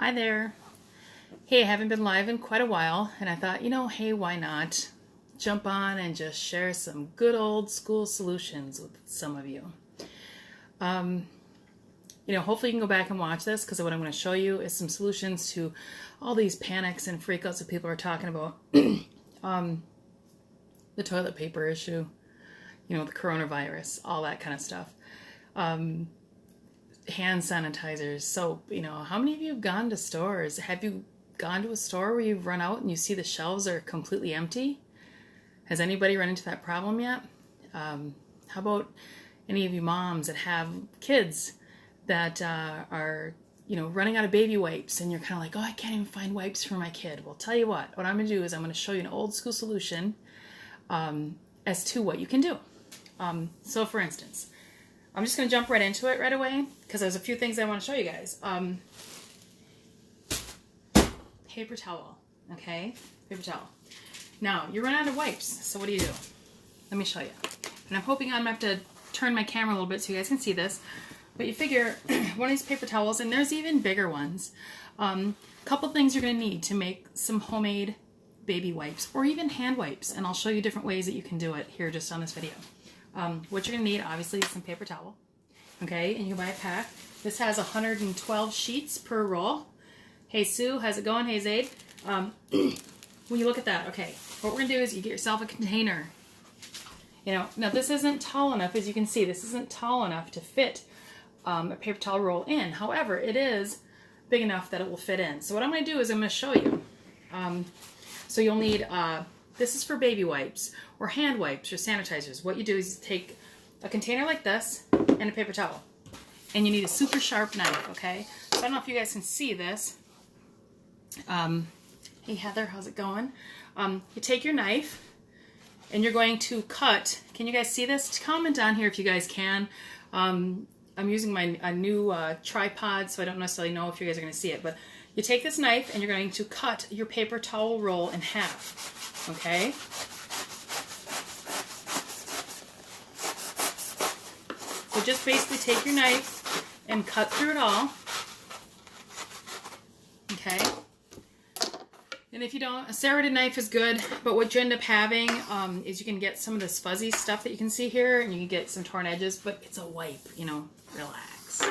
Hi there. Hey, I haven't been live in quite a while, and I thought, hey, why not jump on and just share some good old school solutions with some of you. Hopefully you can go back and watch this, because what I'm going to show you is some solutions to all these panics and freakouts that people are talking about. The toilet paper issue, the coronavirus, all that kind of stuff. Hand sanitizers, soap. How many of you have gone to stores? Have you gone to a store where you've run out and you see the shelves are completely empty? Has anybody run into that problem yet? How about any of you moms that have kids that are running out of baby wipes, and you're kind of like, oh, I can't even find wipes for my kid? Well, tell you what I'm going to do is I'm going to show you an old school solution as to what you can do. So for instance, I'm just going to jump right into it right away, because there's a few things I want to show you guys. Paper towel, okay? Paper towel. Now, you run out of wipes, so what do? Let me show you. And I'm hoping I'm going to have to turn my camera a little bit so you guys can see this. But you figure one of these paper towels, and there's even bigger ones. Couple things you're going to need to make some homemade baby wipes, or even hand wipes. And I'll show you different ways that you can do it here just on this video. What you're going to need, obviously, is some paper towel. Okay, and you can buy a pack. This has 112 sheets per roll. Hey, Sue, how's it going? Hey, Zaid. When you look at that, okay, what we're going to do is you get yourself a container. Now this isn't tall enough, as you can see. This isn't tall enough to fit a paper towel roll in. However, it is big enough that it will fit in. So what I'm going to do is I'm going to show you. So you'll need... this is for baby wipes or hand wipes or sanitizers. What you do is you take a container like this and a paper towel. And you need a super sharp knife, okay? So I don't know if you guys can see this. Hey Heather, how's it going? You take your knife and you're going to cut. Can you guys see this? Comment down here if you guys can. I'm using a new tripod, so I don't necessarily know if you guys are going to see it. But you take this knife and you're going to cut your paper towel roll in half. Okay? So just basically take your knife and cut through it all. Okay? And if you don't, a serrated knife is good, but what you end up having is you can get some of this fuzzy stuff that you can see here, and you can get some torn edges, but it's a wipe, relax.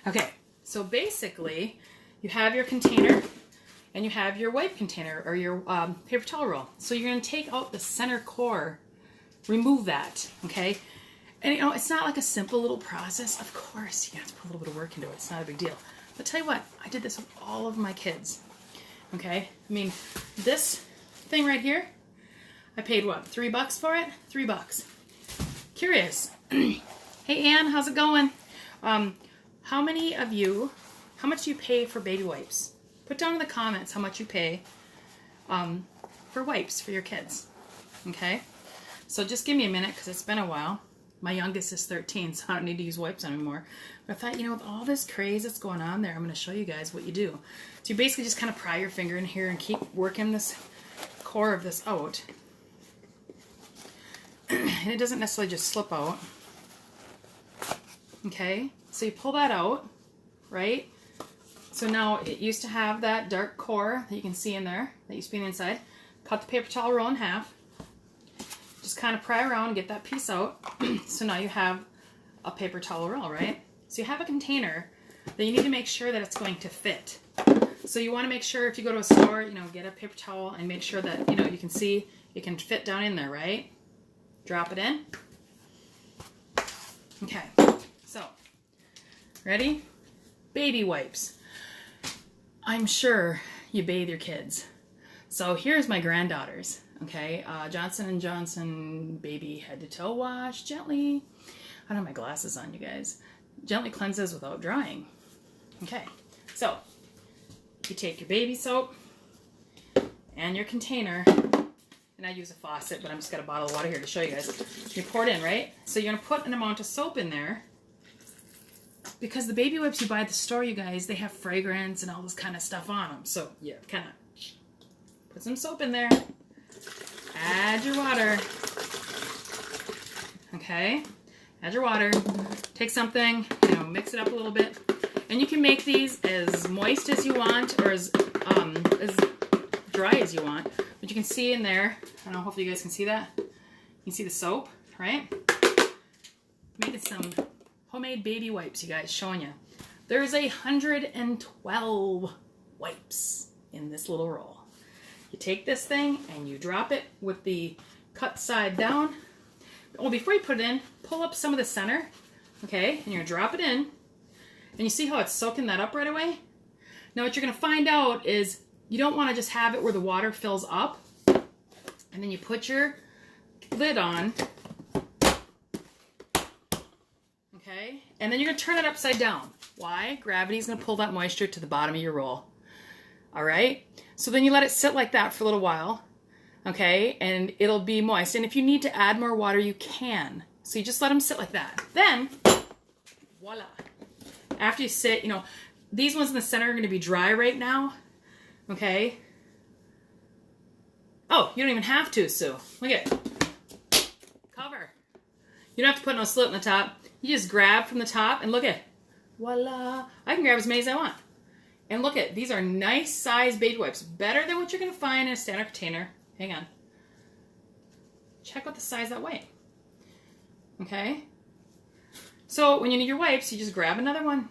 Okay, so basically, you have your container, and you have your wipe container, or your paper towel roll. So you're going to take out the center core, remove that, okay? And it's not like a simple little process. Of course, you have to put a little bit of work into it. It's not a big deal. But tell you what, I did this with all of my kids, okay? I mean, this thing right here, I paid what, $3 for it? $3. Curious. Hey, Ann, how's it going? How many of you, how much do you pay for baby wipes? Put down in the comments how much you pay for wipes for your kids, okay? So just give me a minute, because it's been a while. My youngest is 13, so I don't need to use wipes anymore. But I thought, with all this craze that's going on there, I'm going to show you guys what you do. So you basically just kind of pry your finger in here and keep working this core of this out. And it doesn't necessarily just slip out. Okay, so you pull that out, right? So now it used to have that dark core that you can see in there, that used to be on the inside. Cut the paper towel roll in half. Just kind of pry around and get that piece out. So now you have a paper towel roll, right? So you have a container that you need to make sure that it's going to fit. So you want to make sure if you go to a store, get a paper towel and make sure that, you can see it can fit down in there, right? Drop it in. Okay, so, ready? Baby wipes. I'm sure you bathe your kids. So here's my granddaughters, okay? Johnson & Johnson baby head to toe wash, gently. I don't have my glasses on, you guys. Gently cleanses without drying. Okay, so you take your baby soap and your container, and I use a faucet, but I'm just got a bottle of water here to show you guys. You pour it in, right? So you're gonna put an amount of soap in there, because the baby wipes you buy at the store, you guys, they have fragrance and all this kind of stuff on them. So yeah, kind of put some soap in there. Add your water. Okay, add your water. Take something, mix it up a little bit. And you can make these as moist as you want or as dry as you want. But you can see in there, I don't know, hopefully you guys can see that. You can see the soap, right? Making some homemade baby wipes, you guys, showing you. There's 112 wipes in this little roll. You take this thing and you drop it with the cut side down. Well, before you put it in, pull up some of the center, okay? And you're gonna drop it in. And you see how it's soaking that up right away? Now what you're gonna find out is you don't wanna just have it where the water fills up. And then you put your lid on, okay? And then you're gonna turn it upside down. Why? Gravity's gonna pull that moisture to the bottom of your roll. All right? So then you let it sit like that for a little while, okay? And it'll be moist. And if you need to add more water, you can. So you just let them sit like that. Then, voila. After you sit, you know, these ones in the center are gonna be dry right now, okay? Oh, you don't even have to, Sue. Look at it. Cover. You don't have to put no slit in the top. You just grab from the top and look at, voila. I can grab as many as I want. And look at, these are nice size baby wipes. Better than what you're gonna find in a standard container. Hang on. Check out the size that way. Okay? So when you need your wipes, you just grab another one.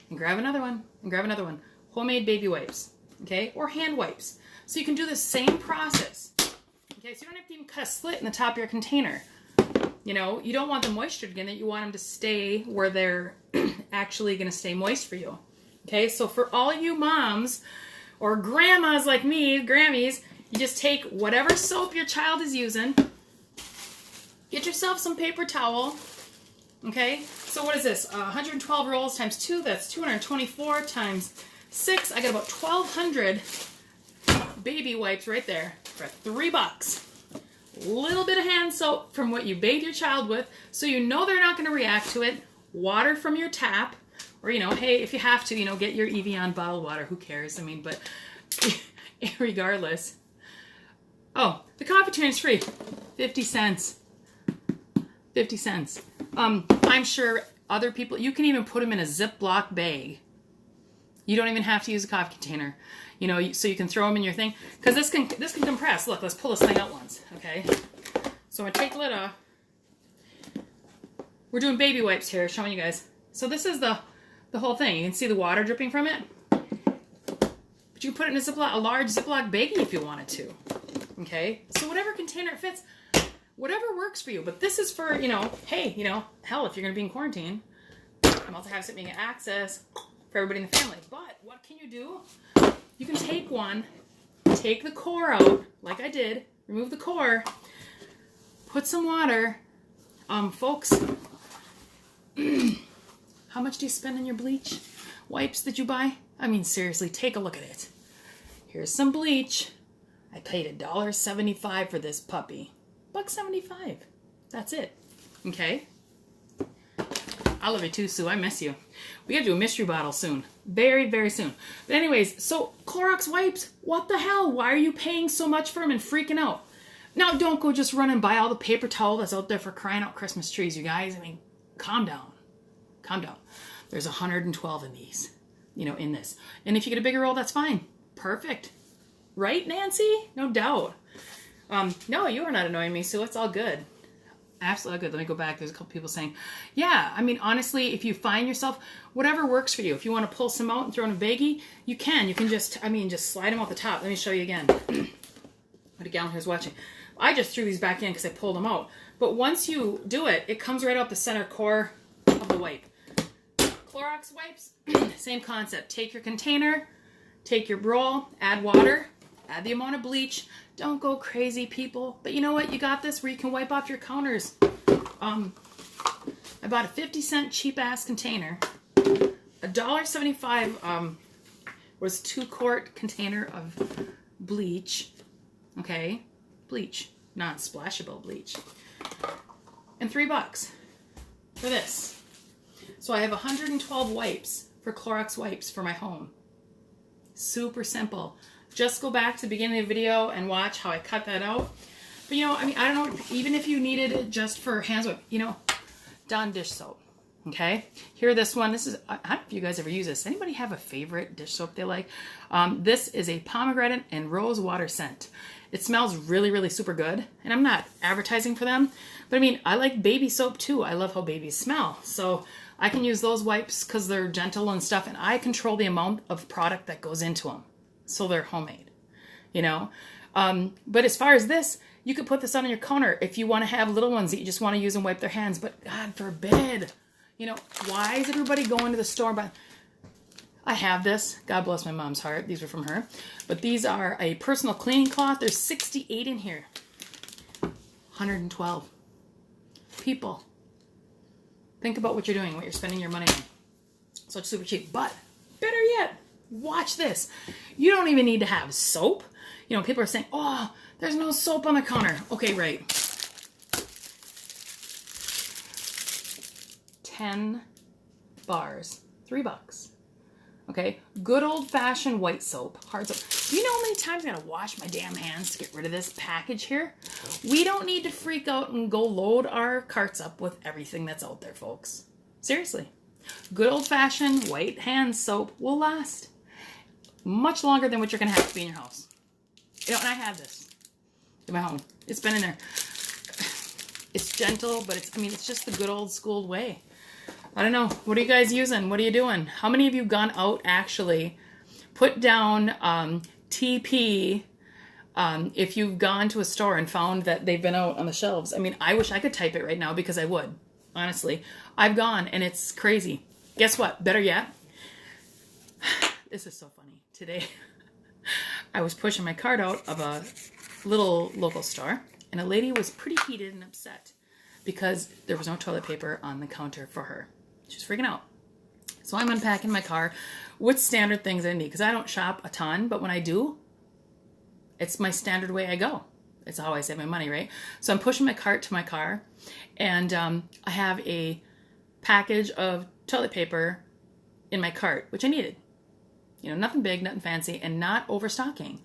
And grab another one. And grab another one. Homemade baby wipes. Okay? Or hand wipes. So you can do the same process. Okay? So you don't have to even cut a slit in the top of your container. You know, you don't want the moisture to get in it. You want them to stay where they're actually gonna stay moist for you. Okay, so for all you moms or grandmas like me, Grammies, you just take whatever soap your child is using, get yourself some paper towel, okay? So what is this? 112 rolls times 2, that's 224 times 6. I got about 1,200 baby wipes right there for $3. Little bit of hand soap from what you bathe your child with, so you know they're not going to react to it. Water from your tap. Or, you know, hey, if you have to, you know, get your Evian bottled water. Who cares? I mean, but regardless. Oh, the coffee tin is free. 50 cents. 50 cents. I'm sure other people, you can even put them in a Ziploc bag. You don't even have to use a coffee container. You know, so you can throw them in your thing. Because this can compress. Look, let's pull this thing out once. Okay? So I'm going to take the lid off. We're doing baby wipes here, showing you guys. So this is the whole thing. You can see the water dripping from it. But you can put it in a large Ziploc baggie if you wanted to. Okay? So whatever container it fits, whatever works for you. But this is for, you know, hey, you know, hell, if you're going to be in quarantine, I'm also have something access for everybody in the family. But what can you do? You can take one, take the core out, like I did, remove the core, put some water. Folks, how much do you spend on your bleach wipes that you buy? I mean, seriously, take a look at it. Here's some bleach. I paid $1.75 for this puppy. $1.75. That's it. Okay? I love you too, Sue. I miss you. We gotta do a mystery bottle soon. Very, very soon. But anyways, so Clorox wipes, what the hell? Why are you paying so much for them and freaking out? Now, don't go just run and buy all the paper towel that's out there for crying out Christmas trees, you guys. I mean, calm down. Calm down. There's 112 in these, you know, in this. And if you get a bigger roll, that's fine. Perfect. Right, Nancy? No doubt. No, you are not annoying me, so it's all good. Absolutely good. Let me go back. There's a couple people saying, yeah, I mean, honestly, if you find yourself, whatever works for you. If you want to pull some out and throw in a baggie, you can. You can just, I mean, just slide them off the top. Let me show you again. What a gal here's watching. I just threw these back in because I pulled them out. But once you do it, it comes right out the center core of the wipe. Clorox wipes, same concept. Take your container, take your roll, add water, add the amount of bleach. Don't go crazy, people. But you know what? You got this where you can wipe off your counters. I bought a 50-cent cheap-ass container. $1.75 was 2-quart container of bleach. Okay? Bleach. Non-splashable bleach. And $3 for this. So I have 112 wipes for Clorox wipes for my home. Super simple. Just go back to the beginning of the video and watch how I cut that out. But you know, I mean, I don't know, even if you needed it just for hand soap, you know, Dawn dish soap. Okay, here, this one, this is, I don't know if you guys ever use this. Anybody have a favorite dish soap they like? This is a pomegranate and rose water scent. It smells really, really super good. And I'm not advertising for them, but I mean, I like baby soap too. I love how babies smell. So I can use those wipes because they're gentle and stuff, and I control the amount of product that goes into them. So they're homemade, you know? But as far as this, you could put this on your counter if you want to have little ones that you just want to use and wipe their hands, but God forbid. You know, why is everybody going to the store? But I have this. God bless my mom's heart. These are from her. But these are a personal cleaning cloth. There's 68 in here. 112. People, think about what you're doing, what you're spending your money on. So it's super cheap. But better yet, watch this. You don't even need to have soap. You know, people are saying, oh, there's no soap on the counter. Okay, right. 10 bars, $3. Okay, good old-fashioned white soap, hard soap. Do you know how many times I gotta wash my damn hands to get rid of this package here? We don't need to freak out and go load our carts up with everything that's out there, folks. Seriously. Good old-fashioned white hand soap will last much longer than what you're gonna have to be in your house. You know, and I have this in my home. It's been in there. It's gentle, but it's just the good old school way. I don't know. What are you guys using? What are you doing? How many of you gone out actually? Put down TP if you've gone to a store and found that they've been out on the shelves. I mean, I wish I could type it right now because I would. Honestly. I've gone and it's crazy. Guess what? Better yet. This is so funny. Today, I was pushing my cart out of a little local store and a lady was pretty heated and upset because there was no toilet paper on the counter for her. She was freaking out. So I'm unpacking my car with standard things I need because I don't shop a ton, but when I do, it's my standard way I go. It's how I save my money, right? So I'm pushing my cart to my car, and I have a package of toilet paper in my cart, which I needed. You know, nothing big, nothing fancy, and not overstocking.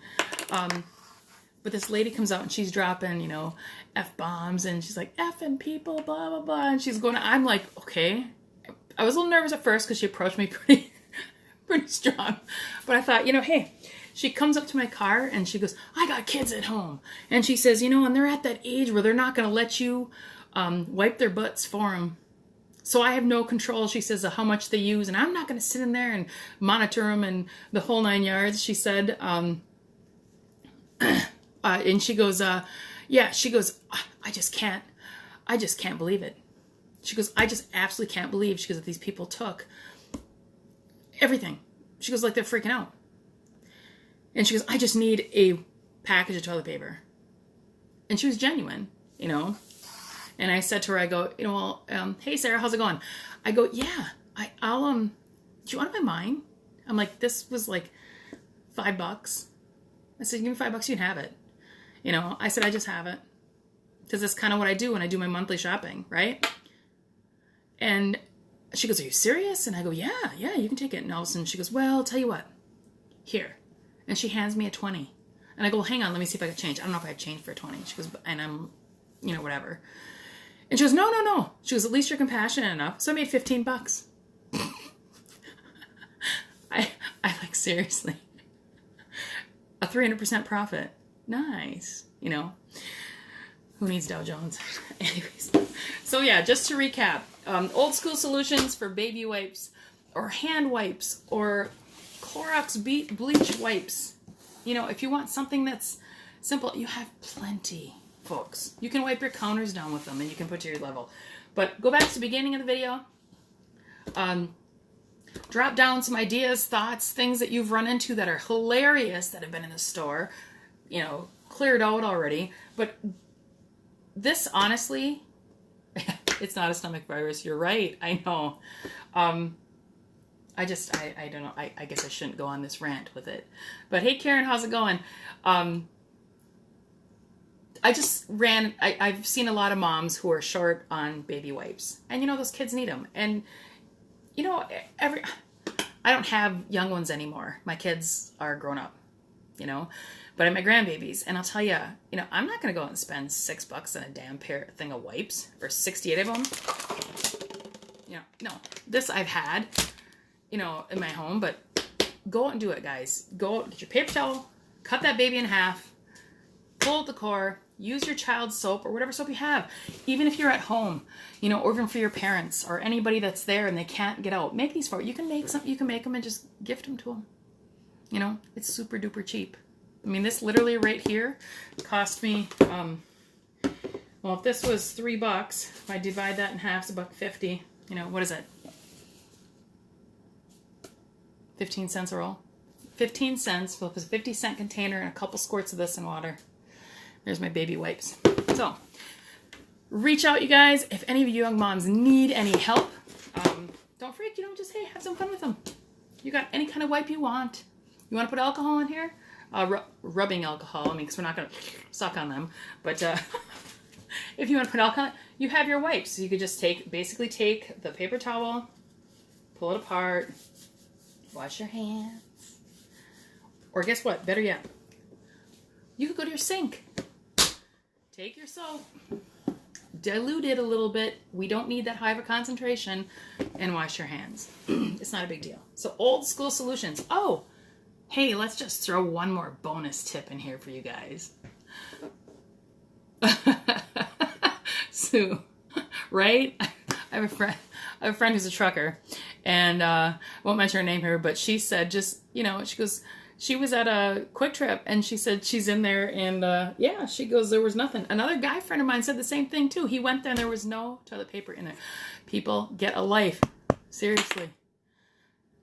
But this lady comes out and she's dropping, you know, F-bombs, and she's like, F-ing people, blah, blah, blah. And she's going, I'm like, okay. I was a little nervous at first because she approached me pretty strong. But I thought, you know, hey, she comes up to my car and she goes, I got kids at home. And she says, you know, and they're at that age where they're not going to let you wipe their butts for them. So I have no control, she says, of how much they use. And I'm not going to sit in there and monitor them and the whole 9 yards, she said. And she goes, yeah, she goes, I just can't believe it. She goes, I just absolutely can't believe, she goes, that these people took everything. She goes, like they're freaking out. And she goes, I just need a package of toilet paper. And she was genuine, you know. And I said to her, I go, you know, well, hey Sarah, how's it going? I go, yeah, I'll, do you want to buy mine? I'm like, this was like $5. I said, give me $5, you can have it. You know, I said, I just have it. Because that's kind of what I do when I do my monthly shopping, right? And she goes, are you serious? And I go, yeah, you can take it. And all of a sudden she goes, well, I'll tell you what. Here. And she hands me a 20. And I go, well, hang on, let me see if I got change. I don't know if I have change for a 20. She goes, and I'm, you know, whatever. And she goes, no. She goes, at least you're compassionate enough. So I made $15. I like, seriously. A 300% profit. Nice. You know, who needs Dow Jones? Anyways. So yeah, just to recap, old school solutions for baby wipes or hand wipes or Clorox bleach wipes. You know, if you want something that's simple, you have plenty, folks. You can wipe your counters down with them and you can put to your level. But go back to the beginning of the video. Drop down some ideas, thoughts, things that you've run into that are hilarious that have been in the store. You know, cleared out already. But this, honestly, it's not a stomach virus. You're right. I know. I don't know. I guess I shouldn't go on this rant with it. But hey, Karen, how's it going? I've seen a lot of moms who are short on baby wipes. And, you know, those kids need them. And, you know, I don't have young ones anymore. My kids are grown up, you know. But I have my grandbabies. And I'll tell you, you know, I'm not going to go out and spend $6 on a damn thing of wipes for 68 of them. You know, no, this I've had, you know, in my home, but go out and do it, guys. Go out, get your paper towel, cut that baby in half, pull out the core, use your child's soap or whatever soap you have. Even if you're at home, you know, or even for your parents or anybody that's there and they can't get out, make these for you. You can make them and just gift them to them. You know, it's super duper cheap. I mean, this literally right here cost me, well, if this was $3, if I divide that in half, it's $1.50. You know, what is it? 15 cents a roll. 15 cents. Fill up a 50-cent container and a couple squirts of this in water. There's my baby wipes. So, reach out, you guys. If any of you young moms need any help, don't freak. You know, just, hey, have some fun with them. You got any kind of wipe you want. You want to put alcohol in here? Rubbing alcohol. I mean, because we're not going to suck on them. But if you want to put alcohol, you have your wipes. So you could just basically take the paper towel, pull it apart, wash your hands. Or guess what? Better yet, you could go to your sink. Take your soap, dilute it a little bit. We don't need that high of a concentration, and wash your hands. It's not a big deal. So old school solutions. Oh, hey, let's just throw one more bonus tip in here for you guys. Sue, right? I have a friend who's a trucker, and I won't mention her name here, but she said just, you know, she goes, she was at a Quick Trip, and she said she's in there, and yeah, she goes, there was nothing. Another guy friend of mine said the same thing too. He went there, and there was no toilet paper in there. People, get a life. Seriously.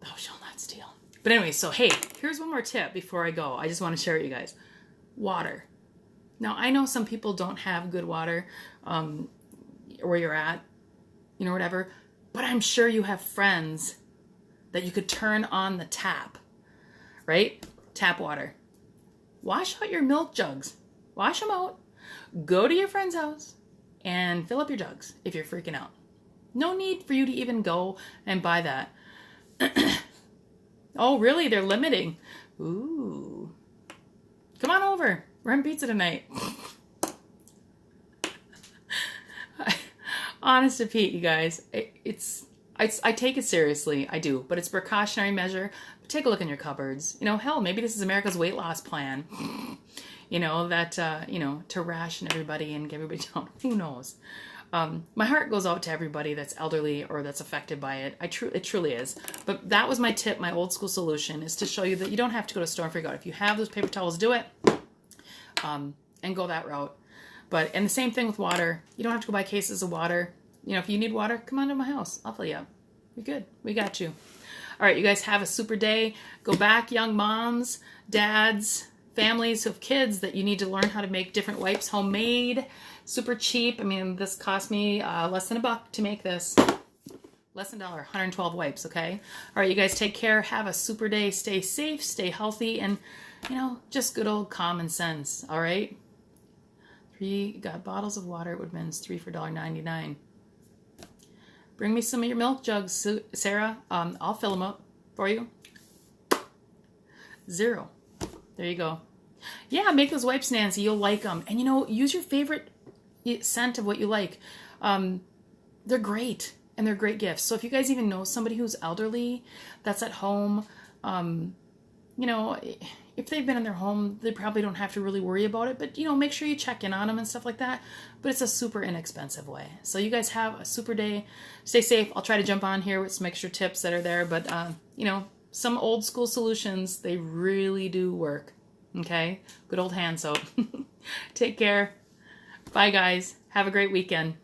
Thou shalt not steal. But anyway, so hey, here's one more tip before I go. I just want to share with you guys. Water. Now, I know some people don't have good water where you're at, you know, whatever, but I'm sure you have friends that you could turn on the tap. Right? Tap water. Wash out your milk jugs. Wash them out. Go to your friend's house and fill up your jugs if you're freaking out. No need for you to even go and buy that. Oh, really? They're limiting. Ooh. Come on over. We're having pizza tonight. Honest to Pete, you guys. I take it seriously. I do. But it's a precautionary measure. Take a look in your cupboards. You know, hell, maybe this is America's weight loss plan. You know, that, you know, to ration everybody and get everybody down. Who knows? My heart goes out to everybody that's elderly or that's affected by it. It truly is. But that was my tip, my old school solution, is to show you that you don't have to go to store and freak out. If you have those paper towels, do it. And go that route. And the same thing with water. You don't have to go buy cases of water. You know, if you need water, come on to my house. I'll fill you up. You're good. We got you. All right, you guys have a super day. Go back, young moms, dads, families who have kids that you need to learn how to make different wipes homemade. Super cheap. I mean, this cost me less than $1 to make this. Less than $1, 112 wipes, okay? All right, you guys take care. Have a super day. Stay safe, stay healthy, and, you know, just good old common sense, all right? 3 got bottles of water at Woodman's, 3 for $1.99. Bring me some of your milk jugs, Sarah. I'll fill them up for you. 0. There you go. Yeah, make those wipes, Nancy. You'll like them. And, you know, use your favorite scent of what you like. They're great. And they're great gifts. So if you guys even know somebody who's elderly that's at home, you know, if they've been in their home, they probably don't have to really worry about it. But, you know, make sure you check in on them and stuff like that. But it's a super inexpensive way. So you guys have a super day. Stay safe. I'll try to jump on here with some extra tips that are there. But, you know, some old school solutions, they really do work. Okay? Good old hand soap. Take care. Bye, guys. Have a great weekend.